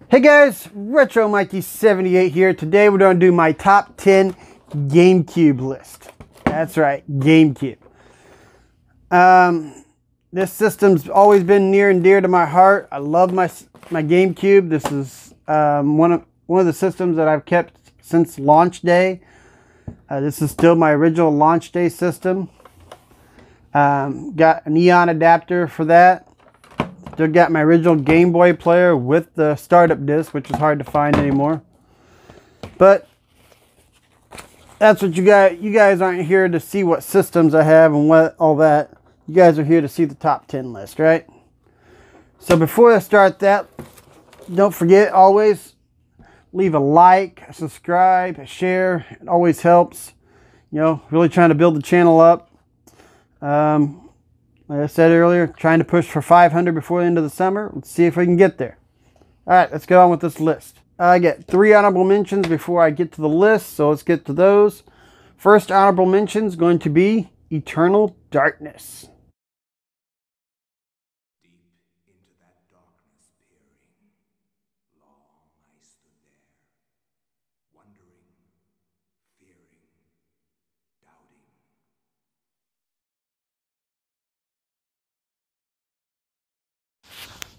Hey guys, Retro Mikey 78 here. Today we're going to do my top 10 GameCube list. That's right, GameCube. This system's always been near and dear to my heart. I love my GameCube. This is one of the systems that I've kept since launch day. This is still my original launch day system. Got a neon adapter for that. Still got my original Game Boy player with the startup disc, which is hard to find anymore. But that's what you guys aren't here to see what systems I have and what all that. You guys are here to see the top 10 list, right? So before I start that, don't forget, always leave a like, a subscribe, a share. It always helps. You know, really trying to build the channel up. Like I said earlier, trying to push for 500 before the end of the summer. Let's see if we can get there. All right, let's get on with this list. I get 3 honorable mentions before I get to the list, so let's get to those. First honorable mention is going to be Eternal Darkness.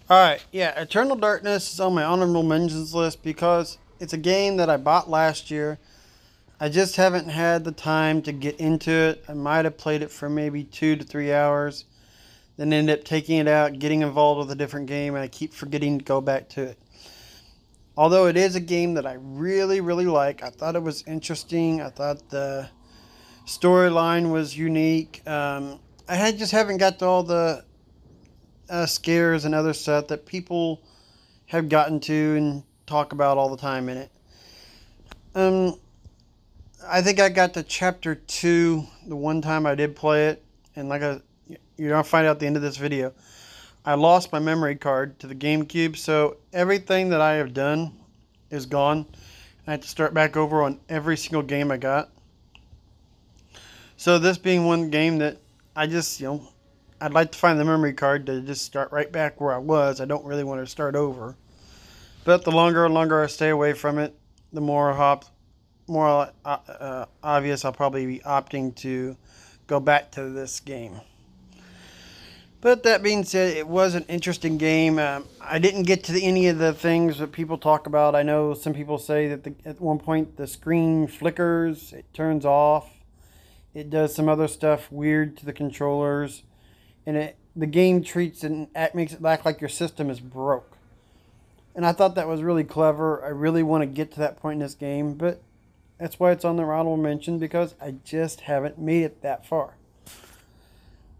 Alright, yeah, Eternal Darkness is on my honorable mentions list because it's a game that I bought last year. I just haven't had the time to get into it. I might have played it for maybe 2 to 3 hours, then end up taking it out, getting involved with a different game, and I keep forgetting to go back to it. Although it is a game that I really, really like. I thought it was interesting. I thought the storyline was unique. Just haven't got to all the scares and other stuff that people have gotten to and talk about all the time in it. I think I got to chapter 2 the one time I did play it, and you're gonna find out at the end of this video, I lost my memory card to the GameCube, so everything that I have done is gone. I have to start back over on every single game I got. So this being one game that I just, I'd like to find the memory card to just start right back where I was. I don't really want to start over. But the longer and longer I stay away from it, the more obvious I'll probably be opting to go back to this game. But that being said, it was an interesting game. I didn't get to any of the things that people talk about. I know some people say that at one point the screen flickers, it turns off. It does some other stuff weird to the controllers. And the game treats and makes it act like your system is broke. And I thought that was really clever. I really want to get to that point in this game, but that's why it's on the honorable mention, because I just haven't made it that far.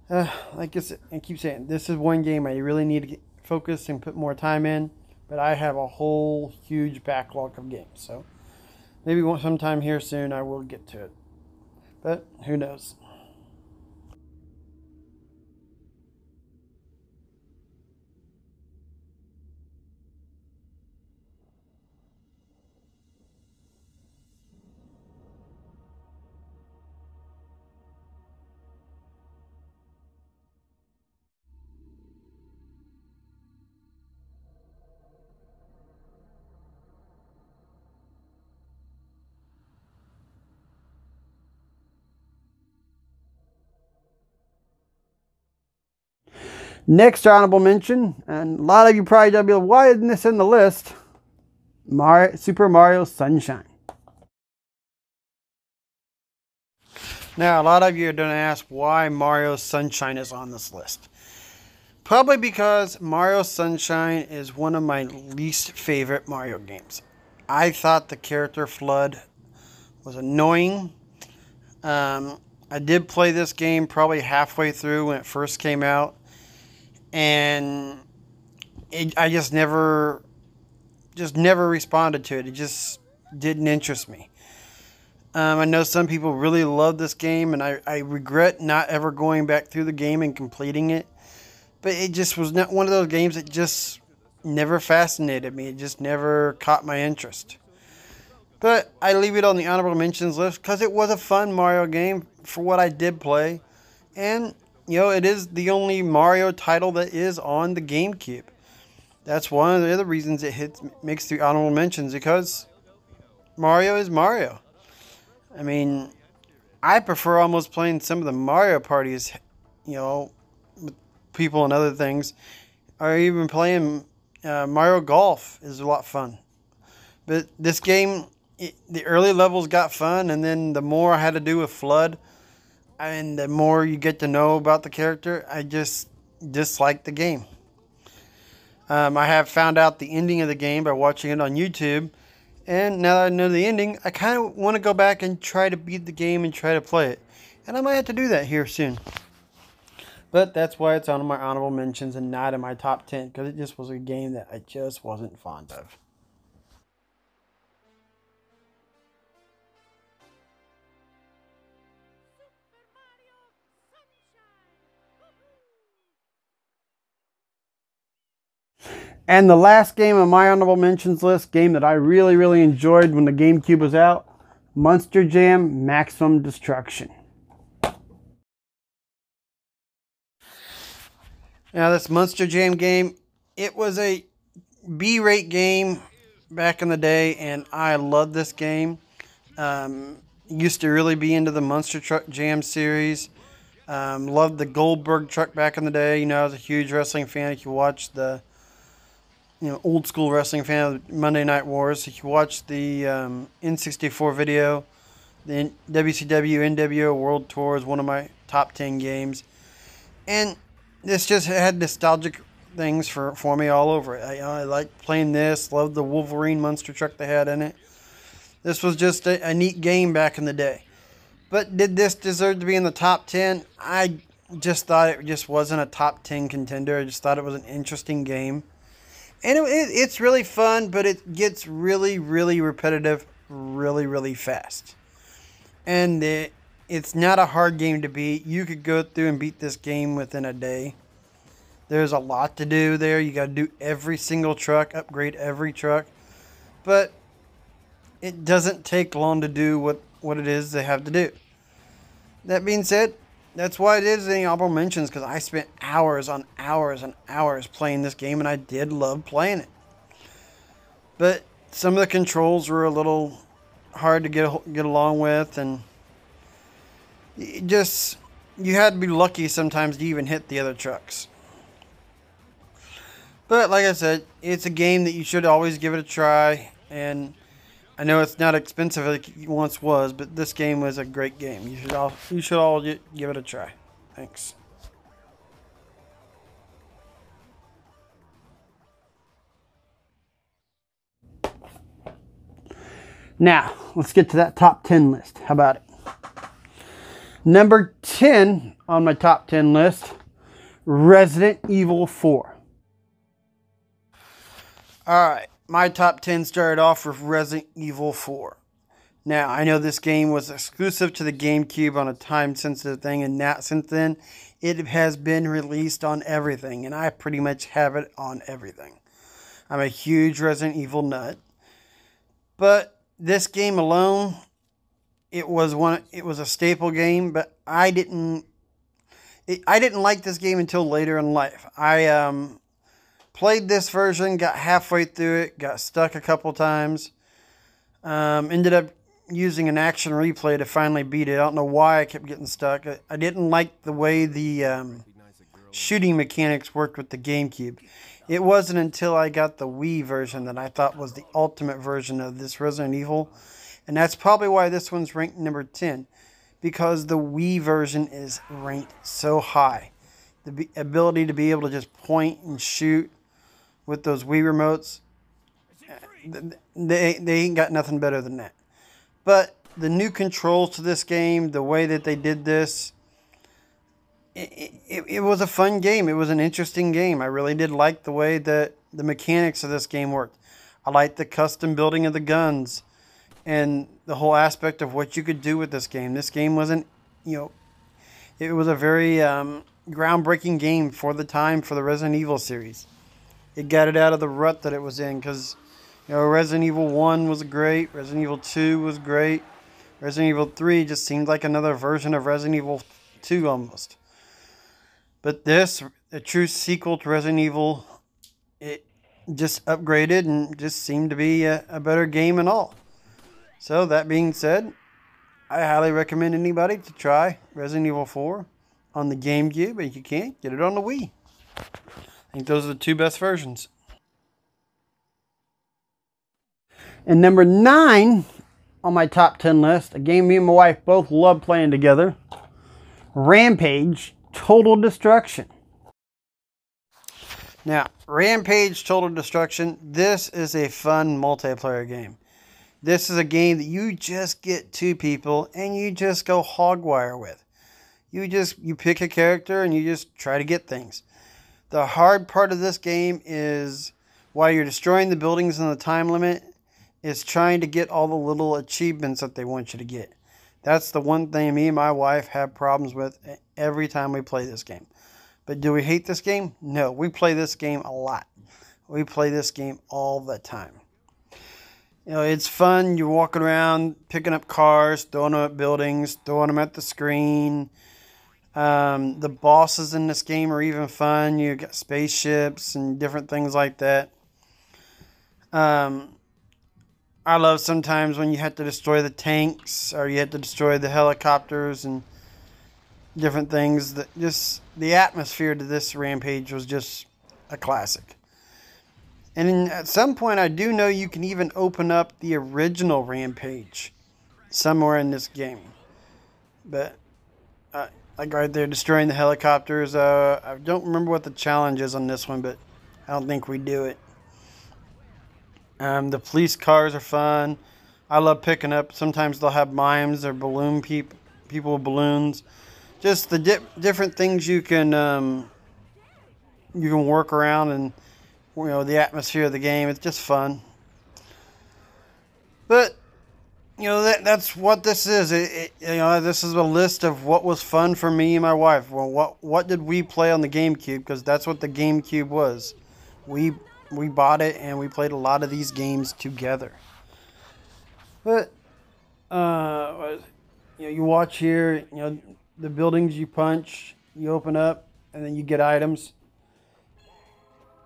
Like I keep saying, this is one game I really need to focus and put more time in, but I have a whole huge backlog of games. So maybe sometime here soon I will get to it. But who knows? Next honorable mention, and a lot of you probably don't be like, why isn't this in the list? Super Mario Sunshine. Now, a lot of you are going to ask why Mario Sunshine is on this list. Probably because Mario Sunshine is one of my least favorite Mario games. I thought the character flood was annoying. I did play this game probably halfway through when it first came out, and I just never responded to it. It just didn't interest me. I know some people really love this game, and I regret not ever going back through the game and completing it. But it just was not one of those games that just never fascinated me. It just never caught my interest. But I leave it on the honorable mentions list because it was a fun Mario game for what I did play. And, it is the only Mario title that is on the GameCube. That's one of the other reasons makes the honorable mentions, because Mario is Mario. I mean, I prefer almost playing some of the Mario parties, with people and other things, or even playing Mario Golf is a lot of fun. But this game, the early levels got fun, and then the more I had to do with Flood, and the more you get to know about the character, I just dislike the game. I have found out the ending of the game by watching it on YouTube, and now that I know the ending, I kind of want to go back and try to beat the game and try to play it. And I might have to do that here soon. But that's why it's on my honorable mentions and not in my top 10, because it just was a game that I just wasn't fond of. And the last game on my honorable mentions list, game that I really, really enjoyed when the GameCube was out, Monster Jam Maximum Destruction. Now, this Monster Jam game, it was a B-rate game back in the day, and I loved this game. Used to really be into the Monster Truck Jam series. Loved the Goldberg truck back in the day. I was a huge wrestling fan. If you watch the old school wrestling fan of Monday Night Wars, if you watch the N64 video, the WCW NWO World Tour is one of my top 10 games. And this just had nostalgic things for me all over it. I liked playing this, loved the Wolverine monster truck they had in it. This was just a neat game back in the day. But did this deserve to be in the top 10? I just thought it just wasn't a top 10 contender. I just thought it was an interesting game. And it's really fun, but it gets really, really repetitive really, really fast. And it's not a hard game to beat. You could go through and beat this game within a day. There's a lot to do there. You got to do every single truck, upgrade every truck. But it doesn't take long to do what it is they have to do. That being said, that's why it is in the honorable mentions, because I spent hours on hours and hours playing this game, and I did love playing it. But some of the controls were a little hard to get along with, and you had to be lucky sometimes to even hit the other trucks. But like I said, it's a game that you should always give it a try, and I know it's not expensive like it once was, but this game was a great game. You should all give it a try. Thanks. Now, let's get to that top 10 list. How about it? Number 10 on my top 10 list, Resident Evil 4. Alright, my top 10 started off with Resident Evil 4. Now, I know this game was exclusive to the GameCube on a time-sensitive thing, and now, since then, it has been released on everything, and I pretty much have it on everything. I'm a huge Resident Evil nut. But this game alone, it was a staple game, but I didn't like this game until later in life. I played this version, got halfway through it, got stuck a couple times. Ended up using an action replay to finally beat it. I don't know why I kept getting stuck. I didn't like the way the shooting mechanics worked with the GameCube. It wasn't until I got the Wii version that I thought was the ultimate version of this Resident Evil. And that's probably why this one's ranked number 10. Because the Wii version is ranked so high. The ability to be able to just point and shoot with those Wii remotes, they ain't got nothing better than that. But the new controls to this game, the way that they did this, it was a fun game. It was an interesting game. I really did like the way that the mechanics of this game worked. I liked the custom building of the guns and the whole aspect of what you could do with this game. This game wasn't, it was a very groundbreaking game for the time for the Resident Evil series. It got it out of the rut that it was in, because Resident Evil 1 was great, Resident Evil 2 was great, Resident Evil 3 just seemed like another version of Resident Evil 2 almost. But this, a true sequel to Resident Evil, just upgraded and just seemed to be a better game and all. So that being said, I highly recommend anybody to try Resident Evil 4 on the GameCube. If you can't, get it on the Wii. I think those are the two best versions. And number 9 on my top 10 list, a game me and my wife both love playing together, Rampage Total Destruction. Now, Rampage Total Destruction, this is a fun multiplayer game. This is a game that you just get 2 people and you just go hogwire with. You pick a character and you just try to get things. The hard part of this game is, while you're destroying the buildings in the time limit, is trying to get all the little achievements that they want you to get. That's the one thing me and my wife have problems with every time we play this game. But do we hate this game? No, we play this game a lot. We play this game all the time. You know, it's fun. You're walking around, picking up cars, throwing them at buildings, throwing them at the screen. The bosses in this game are even fun. You got spaceships and different things like that. I love sometimes when you have to destroy the tanks or you have to destroy the helicopters and different things. That just the atmosphere to this Rampage was just a classic. And at some point, I do know you can even open up the original Rampage somewhere in this game. But like right there, destroying the helicopters. I don't remember what the challenge is on this one, but I don't think we do it. The police cars are fun. I love picking up. Sometimes they'll have mimes or balloon people with balloons. Just the different things you can work around, and you know, the atmosphere of the game. It's just fun. But you know, that's what this is. This is a list of what was fun for me and my wife. Well, what did we play on the GameCube? Because that's what the GameCube was. We bought it and we played a lot of these games together. But you watch here. You know, the buildings you punch, you open up, and then you get items.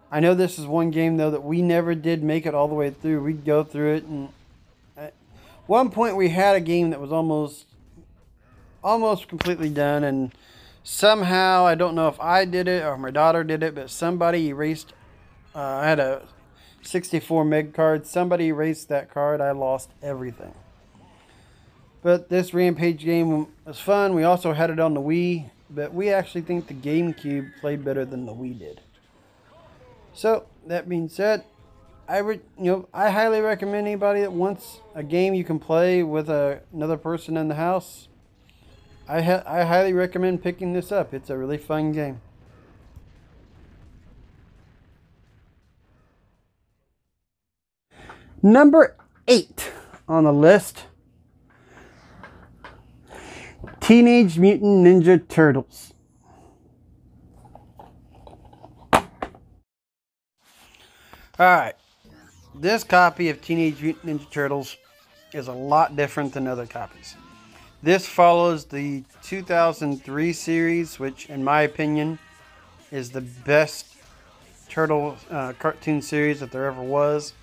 I know this is one game though that we never did make it all the way through. We'd go through it, and at one point we had a game that was almost completely done, and somehow, I don't know if I did it or my daughter did it, but somebody erased. I had a 64 meg card. Somebody erased that card. I lost everything. But this Rampage game was fun. We also had it on the Wii, but we actually think the GameCube played better than the Wii did. So that being said, I highly recommend anybody that wants a game you can play with another person in the house. I highly recommend picking this up. It's a really fun game. Number 8 on the list, Teenage Mutant Ninja Turtles. Alright, this copy of Teenage Mutant Ninja Turtles is a lot different than other copies. This follows the 2003 series, which in my opinion is the best turtle cartoon series that there ever was.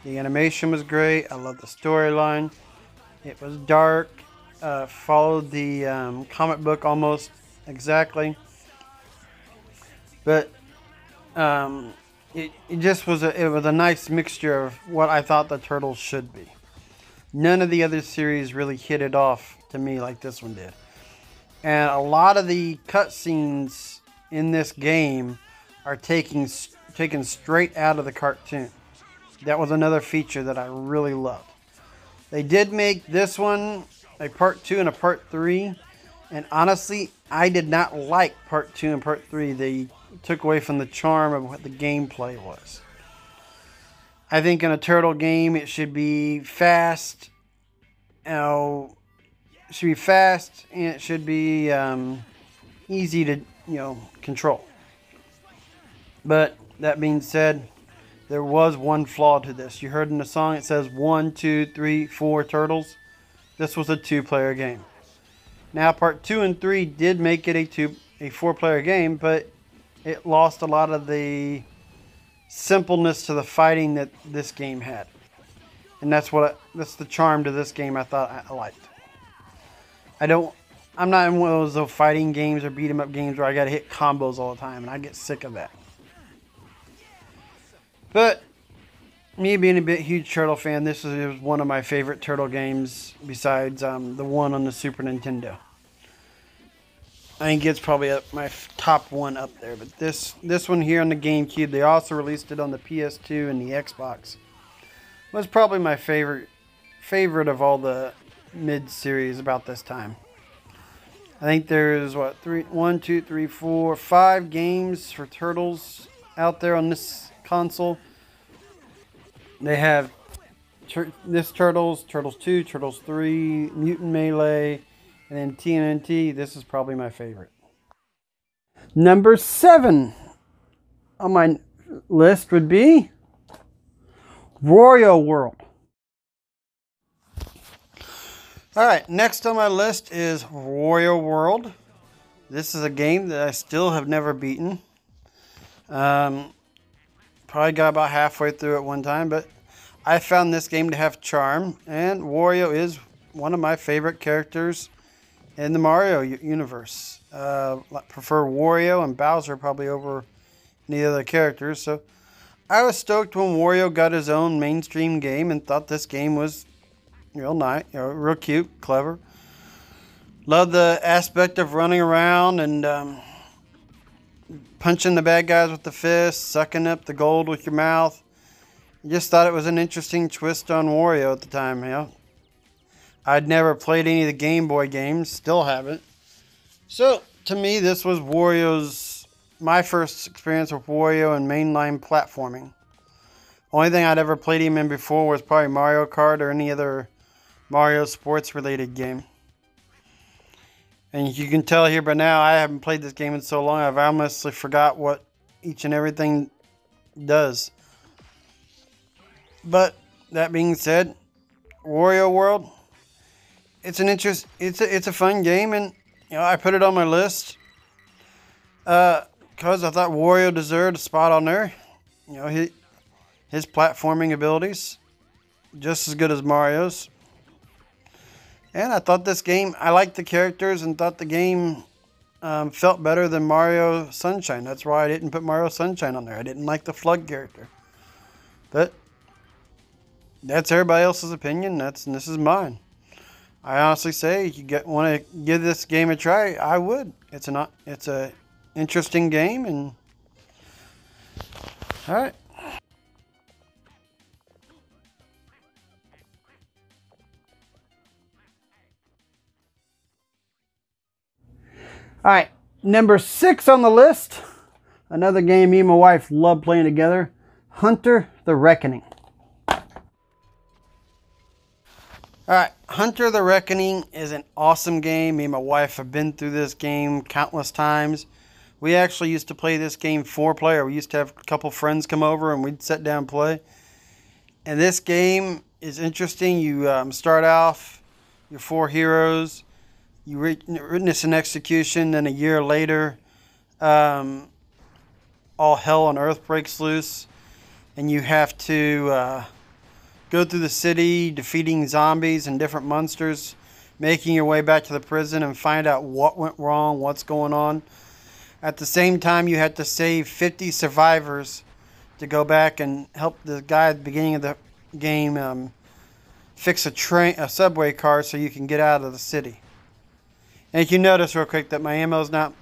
The animation was great. I love the storyline. It was dark. Followed the comic book almost exactly. But it just was a nice mixture of what I thought the Turtles should be. None of the other series really hit it off to me like this one did. And a lot of the cutscenes in this game are taken straight out of the cartoon. That was another feature that I really loved. They did make this one a part 2 and a part 3. And honestly, I did not like part 2 and part 3. They took away from the charm of what the gameplay was. I think in a turtle game, it should be fast. It should be fast, and it should be easy to control. But that being said, there was one flaw to this. You heard in the song it says 1, 2, 3, 4 turtles. This was a 2-player game. Now part 2 and 3 did make it a 4-player game, but it lost a lot of the simpleness to the fighting that this game had. And that's the charm to this game I thought I liked. I'm not in one of those fighting games or beat 'em up games where I gotta hit combos all the time, and I get sick of that. But me being a bit huge Turtle fan, this is one of my favorite Turtle games besides the one on the Super Nintendo. I think it's probably my top one up there. But this one here on the GameCube, they also released it on the PS2 and the Xbox. Was probably my favorite of all the mid-series about this time. I think there's one, two, three, four, 5 games for Turtles out there on this console. They have this Turtles 2, Turtles 3, Mutant Melee, and then TMNT. This is probably my favorite. Number 7 on my list would be Wario World. Alright, next on my list is Wario World. This is a game that I still have never beaten. Probably got about halfway through it one time, but I found this game to have charm, and Wario is one of my favorite characters in the Mario universe. I prefer Wario and Bowser probably over any other characters, so I was stoked when Wario got his own mainstream game and thought this game was real nice, real cute, clever. Love the aspect of running around and punching the bad guys with the fists, sucking up the gold with your mouth. I just thought it was an interesting twist on Wario at the time. I'd never played any of the Game Boy games, still haven't. So to me, this was my first experience with Wario and mainline platforming. Only thing I'd ever played him in before was probably Mario Kart or any other Mario sports related game. And you can tell here by now, I haven't played this game in so long, I've almost forgot what each and everything does. But that being said, Wario World, it's a fun game, and I put it on my list because I thought Wario deserved a spot on there. His platforming abilities just as good as Mario's. And I thought this game, I liked the characters and thought the game felt better than Mario Sunshine. That's why I didn't put Mario Sunshine on there. I didn't like the Flood character. But that's everybody else's opinion. This is mine. I honestly say, if you want to give this game a try, I would. It's a interesting game, and all right. All right, number 6 on the list, another game me and my wife love playing together, Hunter the Reckoning. Alright, Hunter the Reckoning is an awesome game. Me and my wife have been through this game countless times. We actually used to play this game 4-player. We used to have a couple friends come over and we'd sit down and play. And this game is interesting. You start off, your 4 heroes. You witness an execution, then a year later, all hell on earth breaks loose. And you have to go through the city, defeating zombies and different monsters, making your way back to the prison and find out what went wrong, what's going on. At the same time, you had to save 50 survivors to go back and help the guy at the beginning of the game fix a subway car so you can get out of the city. And if you notice real quick that my ammo's not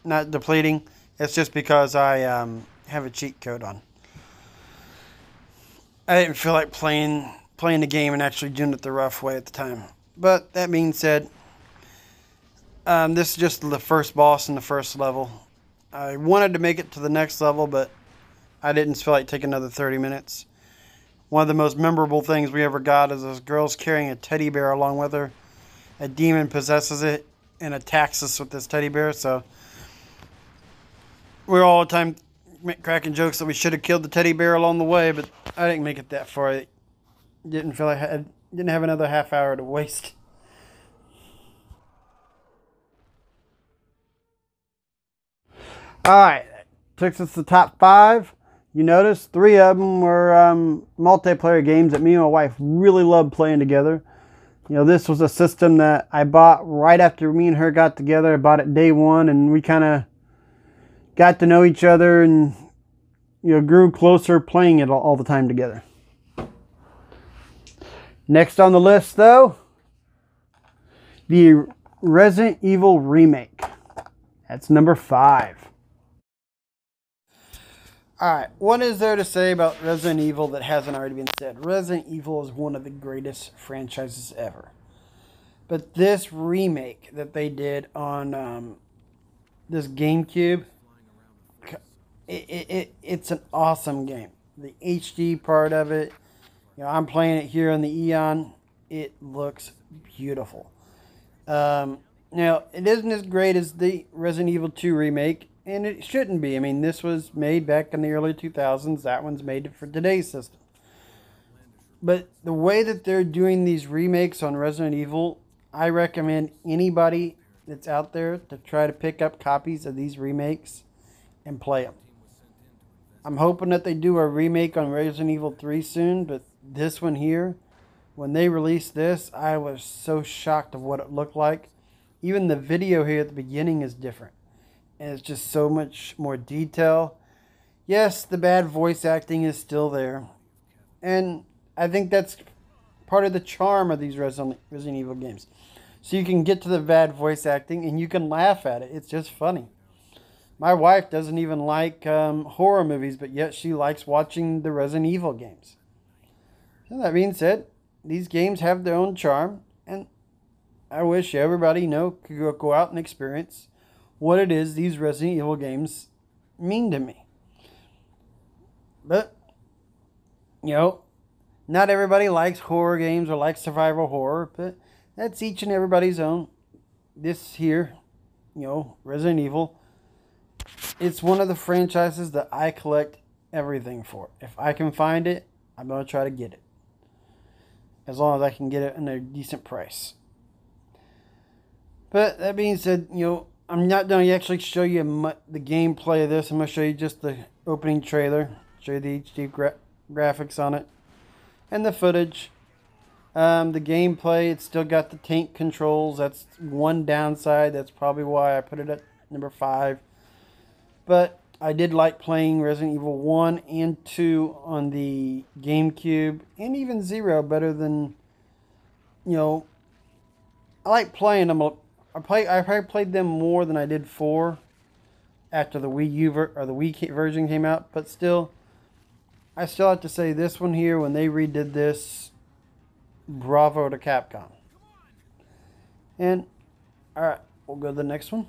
depleting, it's just because I have a cheat code on. I didn't feel like playing the game and actually doing it the rough way at the time. But that being said, this is just the first boss in the first level. I wanted to make it to the next level, but I didn't feel like taking another 30 minutes. One of the most memorable things we ever got is this girl's carrying a teddy bear along with her. A demon possesses it and attacks us with this teddy bear, so we're all the time cracking jokes that we should have killed the teddy bear along the way, but I didn't make it that far. I didn't feel like I didn't have another half hour to waste. Alright, takes us to the top 5. you notice 3 of them were multiplayer games that me and my wife really loved playing together. You know, this was a system that I bought right after me and her got together. I bought it day one, and we kind of got to know each other and, you know, grew closer playing it all the time together. Next on the list, though, the Resident Evil Remake. That's number 5. Alright, what is there to say about Resident Evil that hasn't already been said? Resident Evil is one of the greatest franchises ever. But this remake that they did on this GameCube, it's an awesome game. The HD part of it, you know, I'm playing it here on the Eon. It looks beautiful. Now, it isn't as great as the Resident Evil 2 remake, and it shouldn't be. I mean, this was made back in the early 2000s. That one's made for today's system. But the way that they're doing these remakes on Resident Evil, I recommend anybody that's out there to try to pick up copies of these remakes and play them. I'm hoping that they do a remake on Resident Evil 3 soon, but this one here, when they released this, I was so shocked of what it looked like. Even the video here at the beginning is different. And it's just so much more detail. Yes, the bad voice acting is still there. And I think that's part of the charm of these Resident Evil games. So you can get to the bad voice acting and you can laugh at it. It's just funny. My wife doesn't even like horror movies, but yet she likes watching the Resident Evil games. So that being said, these games have their own charm, and I wish everybody, could go out and experience what it is these Resident Evil games mean to me. But, not everybody likes horror games or likes survival horror, but that's each and everybody's own. This here, Resident Evil, it's one of the franchises that I collect everything for. If I can find it, I'm going to try to get it. As long as I can get it at a decent price. But that being said, I'm not going to actually show you the gameplay of this. I'm going to show you just the opening trailer. Show you the HD graphics on it. And the footage. The gameplay, it's still got the tank controls. That's one downside. That's probably why I put it at number 5. But I did like playing Resident Evil 1 and 2 on the GameCube. And even 0 better than, I like playing them. I probably played them more than I did 4 after the Wii U or the Wii version came out. But still, I still have to say this one here, when they redid this, bravo to Capcom. And, alright, we'll go to the next one.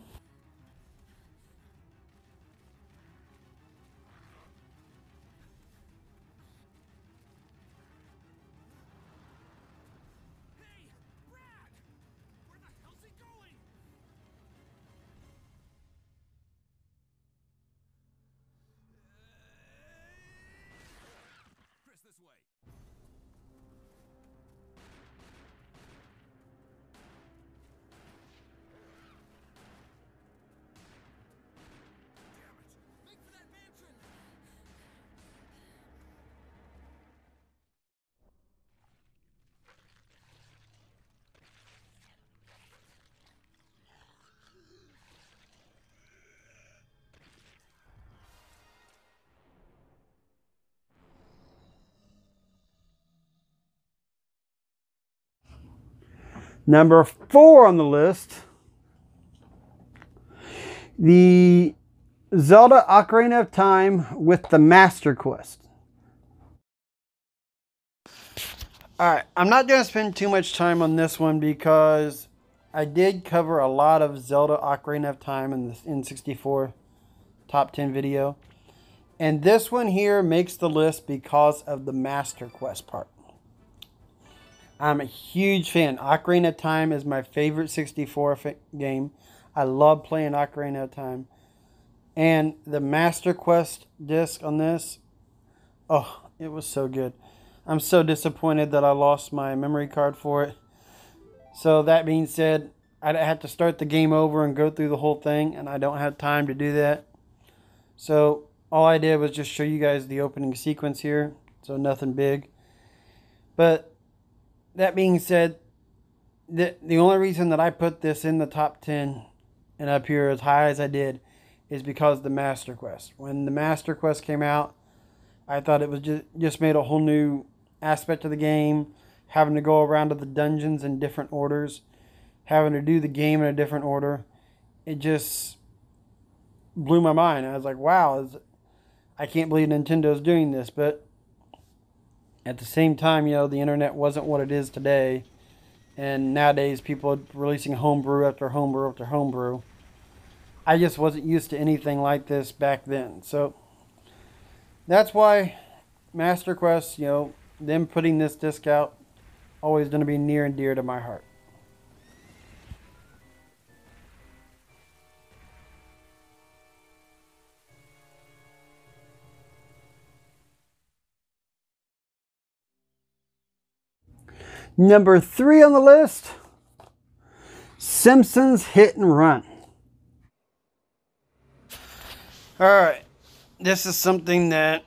Number 4 on the list, the Zelda Ocarina of Time with the Master Quest. Alright, I'm not going to spend too much time on this one because I did cover a lot of Zelda Ocarina of Time in the N64 top 10 video. And this one here makes the list because of the Master Quest part. I'm a huge fan. Ocarina of Time is my favorite 64 game. I love playing Ocarina of Time. And the Master Quest disc on this, oh, it was so good. I'm so disappointed that I lost my memory card for it. So that being said, I'd have to start the game over and go through the whole thing, and I don't have time to do that. So all I did was just show you guys the opening sequence here, so nothing big. But that being said, the only reason that I put this in the top 10 and up here as high as I did is because the Master Quest. When the Master Quest came out, I thought it was just made a whole new aspect of the game, having to go around to the dungeons in different orders, having to do the game in a different order. It just blew my mind. I was like, wow, I can't believe Nintendo's doing this. But at the same time, you know, the internet wasn't what it is today. And nowadays, people are releasing homebrew after homebrew after homebrew. I just wasn't used to anything like this back then. So that's why Master Quest, you know, them putting this disc out, always going to be near and dear to my heart. Number 3 on the list, Simpsons Hit and Run. Alright, this is something that,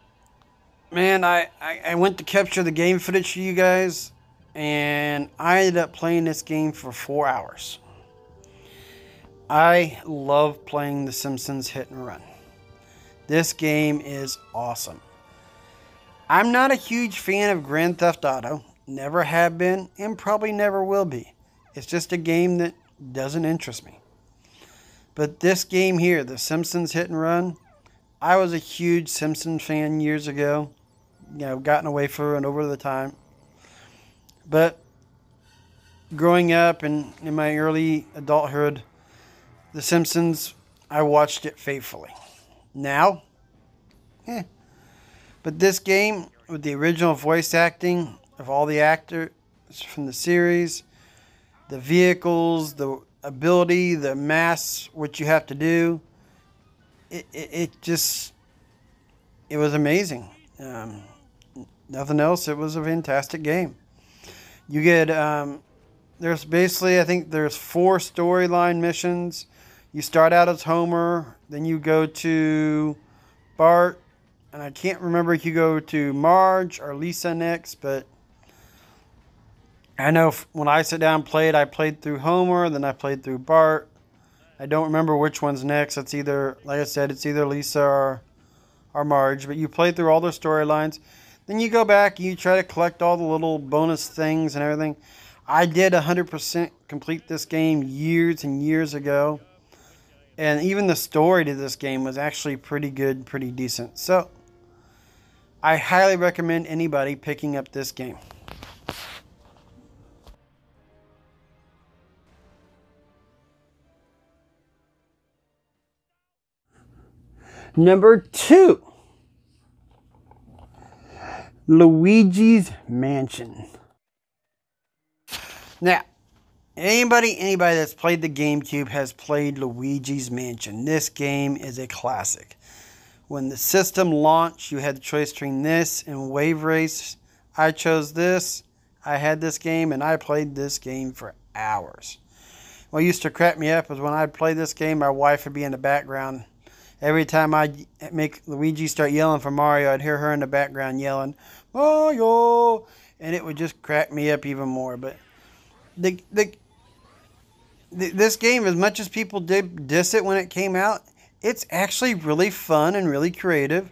man, I went to capture the game footage for you guys, and I ended up playing this game for 4 hours. I love playing the Simpsons Hit and Run. This game is awesome. I'm not a huge fan of Grand Theft Auto. Never have been, and probably never will be. It's just a game that doesn't interest me. But this game here, the Simpsons Hit and Run, I was a huge Simpsons fan years ago. You know, gotten away for it over the time. But growing up and in my early adulthood, The Simpsons, I watched it faithfully. Now, But this game, with the original voice acting of all the actors from the series, the vehicles, the ability, the mass, what you have to do, it was amazing. Nothing else, it was a fantastic game. You get, there's basically, I think there's 4 storyline missions. You start out as Homer, then you go to Bart, and I can't remember if you go to Marge or Lisa next, but I know when I sit down and played, I played through Homer, then I played through Bart. I don't remember which one's next. It's either, like I said, it's either Lisa or Marge, but you play through all their storylines. Then you go back and you try to collect all the little bonus things and everything. I did 100% complete this game years and years ago. And even the story to this game was actually pretty good, pretty decent. So, I highly recommend anybody picking up this game. Number 2, Luigi's Mansion. Now, anybody that's played the GameCube has played Luigi's Mansion. This game is a classic. When the system launched, you had the choice between this and Wave Race. I chose this. I had this game, and I played this game for hours. What used to crack me up was when I'd play this game, my wife would be in the background. Every time I'd make Luigi start yelling for Mario, I'd hear her in the background yelling, Mario! And it would just crack me up even more. But this game, as much as people did diss it when it came out, it's actually really fun and really creative.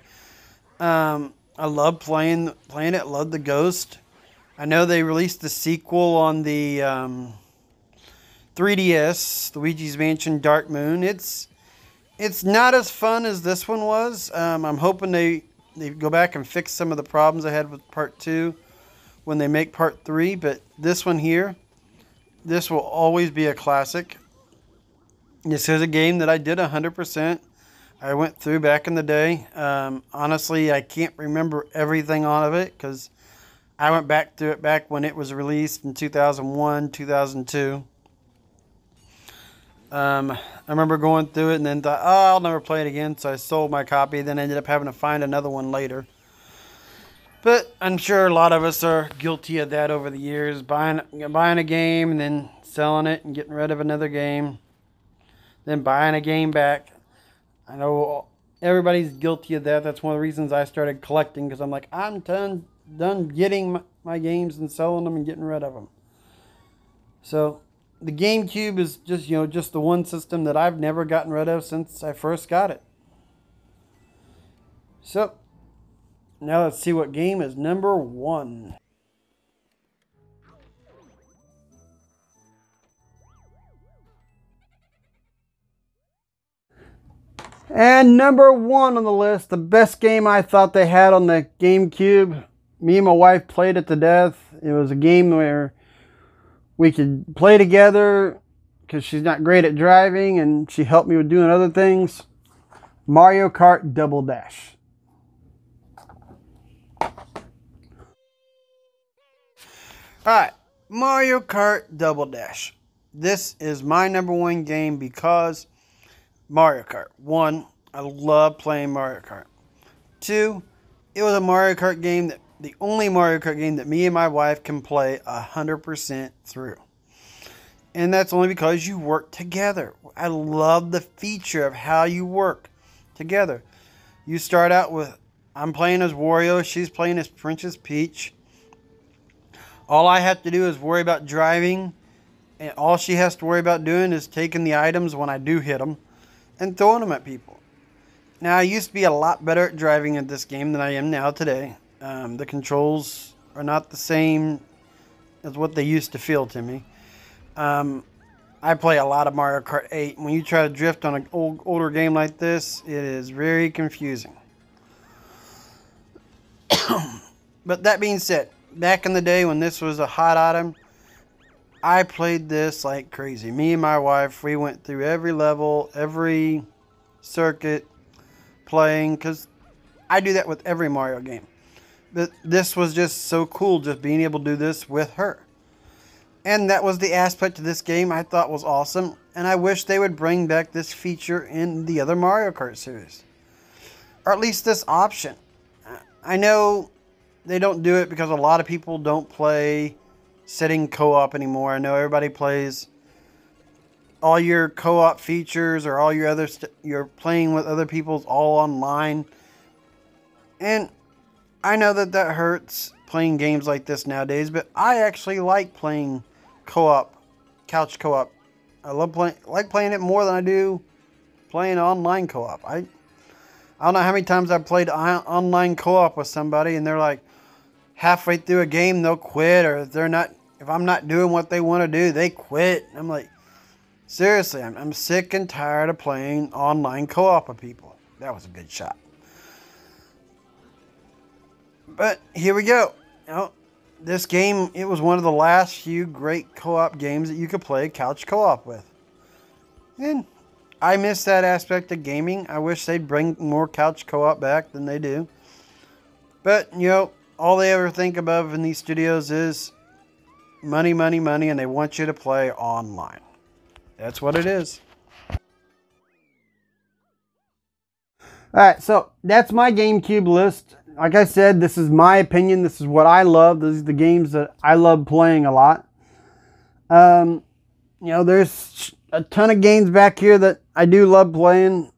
I love playing it. Love the Ghost. I know they released the sequel on the 3DS, Luigi's Mansion Dark Moon. It's not as fun as this one was. I'm hoping they go back and fix some of the problems I had with Part 2 when they make Part 3. But this one here, this will always be a classic. This is a game that I did 100%. I went through back in the day. Honestly, I can't remember everything on it because I went back through it back when it was released in 2001, 2002. I remember going through it and then thought, oh, I'll never play it again. So I sold my copy. Then ended up having to find another one later. But I'm sure a lot of us are guilty of that over the years. Buying a game and then selling it and getting rid of another game. Then buying a game back. I know Everybody's guilty of that. That's one of the reasons I started collecting, because I'm like, I'm done getting my games and selling them and getting rid of them. So the GameCube is just, just the one system that I've never gotten rid of since I first got it. So now let's see what game is number 1. And number 1 on the list, the best game I thought they had on the GameCube. Me and my wife played it to death. It was a game where we could play together because she's not great at driving and she helped me with doing other things. Mario Kart Double Dash. Alright, Mario Kart Double Dash. This is my number 1 game because Mario Kart. 1, I love playing Mario Kart. 2, it was a Mario Kart game the only Mario Kart game that me and my wife can play 100% through. And that's only because you work together. I love the feature of how you work together. You start out with, I'm playing as Wario, she's playing as Princess Peach. All I have to do is worry about driving, and all she has to worry about doing is taking the items when I do hit them and throwing them at people. Now, I used to be a lot better at driving at this game than I am now today. The controls are not the same as what they used to feel to me. I play a lot of Mario Kart 8. When you try to drift on an older game like this, it is very confusing. But that being said, back in the day when this was a hot item, I played this like crazy. Me and my wife, we went through every level, every circuit playing, because I do that with every Mario game. But this was just so cool, just being able to do this with her. And that was the aspect of this game I thought was awesome. And I wish they would bring back this feature in the other Mario Kart series. Or at least this option. I know they don't do it because a lot of people don't play sitting co-op anymore. I know everybody plays all your co-op features or all your other you're playing with other people's all online. And I know that hurts playing games like this nowadays, but I actually like playing co-op, couch co-op. I love playing it more than I do playing online co-op. I don't know how many times I've played online co-op with somebody and they're like halfway through a game they'll quit, or if I'm not doing what they want to do, they quit. I'm like, seriously, I'm sick and tired of playing online co-op with people. That was a good shot. But here we go. This game, it was one of the last few great co-op games that you could play couch co-op with. And I miss that aspect of gaming. I wish they'd bring more couch co-op back than they do. But, all they ever think about in these studios is money, money, money, and they want you to play online. That's what it is. Alright, so that's my GameCube list. Like I said, this is my opinion. This is what I love. These are the games that I love playing a lot. There's a ton of games back here that I do love playing,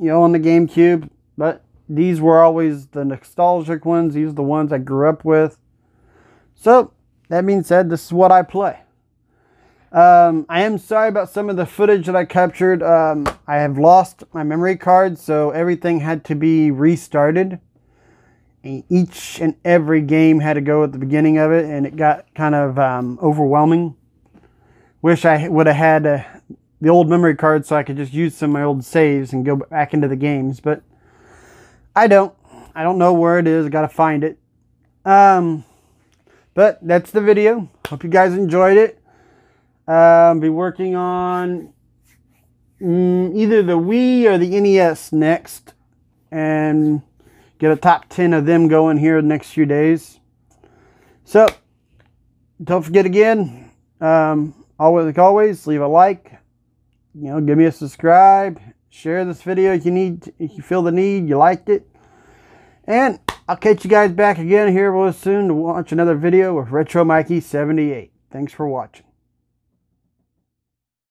on the GameCube. But these were always the nostalgic ones. These are the ones I grew up with. So, that being said, this is what I play. I am sorry about some of the footage that I captured. I have lost my memory card, so everything had to be restarted. Each and every game had to go at the beginning of it, and it got kind of overwhelming. Wish I would have had the old memory card so I could just use some of my old saves and go back into the games, but I don't know where it is. I gotta find it. But that's the video. Hope you guys enjoyed it. Be working on either the Wii or the NES next, and get a top 10 of them going here the next few days. So, don't forget again, like always, leave a like, give me a subscribe, share this video if you feel the need, you liked it. And I'll catch you guys back again here real soon to watch another video with Retro Mikey 78. Thanks for watching.